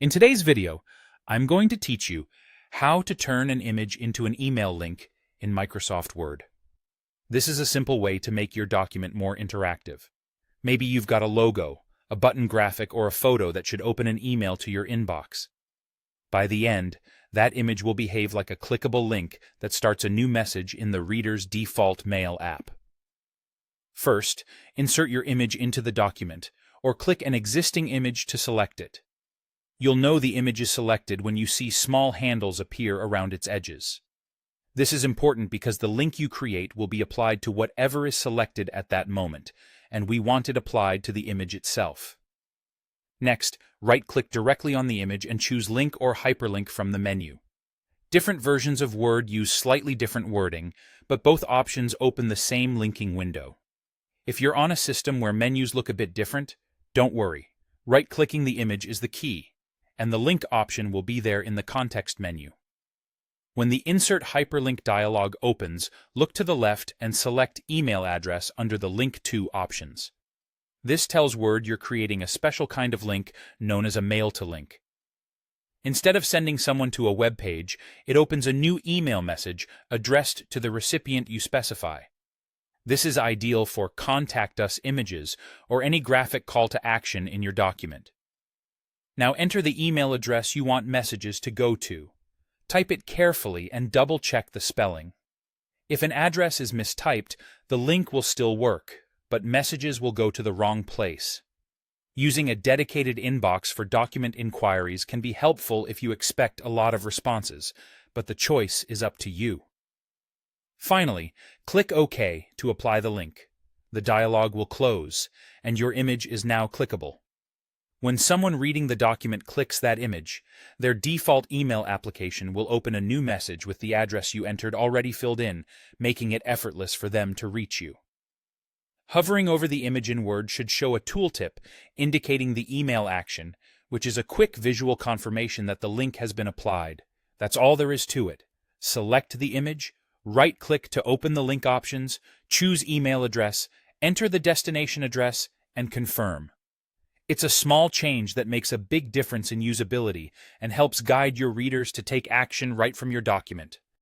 In today's video, I'm going to teach you how to turn an image into an email link in Microsoft Word. This is a simple way to make your document more interactive. Maybe you've got a logo, a button graphic, or a photo that should open an email to your inbox. By the end, that image will behave like a clickable link that starts a new message in the reader's default Mail app. First, insert your image into the document, or click an existing image to select it. You'll know the image is selected when you see small handles appear around its edges. This is important because the link you create will be applied to whatever is selected at that moment, and we want it applied to the image itself. Next, right-click directly on the image and choose Link or Hyperlink from the menu. Different versions of Word use slightly different wording, but both options open the same linking window. If you're on a system where menus look a bit different, don't worry. Right-clicking the image is the key, and the link option will be there in the context menu. When the Insert Hyperlink dialog opens, look to the left and select Email Address under the Link To options. This tells Word you're creating a special kind of link known as a mail-to-link. Instead of sending someone to a web page, it opens a new email message addressed to the recipient you specify. This is ideal for Contact Us images or any graphic call to action in your document. Now enter the email address you want messages to go to. Type it carefully and double-check the spelling. If an address is mistyped, the link will still work, but messages will go to the wrong place. Using a dedicated inbox for document inquiries can be helpful if you expect a lot of responses, but the choice is up to you. Finally, click OK to apply the link. The dialog will close, and your image is now clickable. When someone reading the document clicks that image, their default email application will open a new message with the address you entered already filled in, making it effortless for them to reach you. Hovering over the image in Word should show a tooltip indicating the email action, which is a quick visual confirmation that the link has been applied. That's all there is to it. Select the image, right-click to open the link options, choose email address, enter the destination address, and confirm. It's a small change that makes a big difference in usability and helps guide your readers to take action right from your document.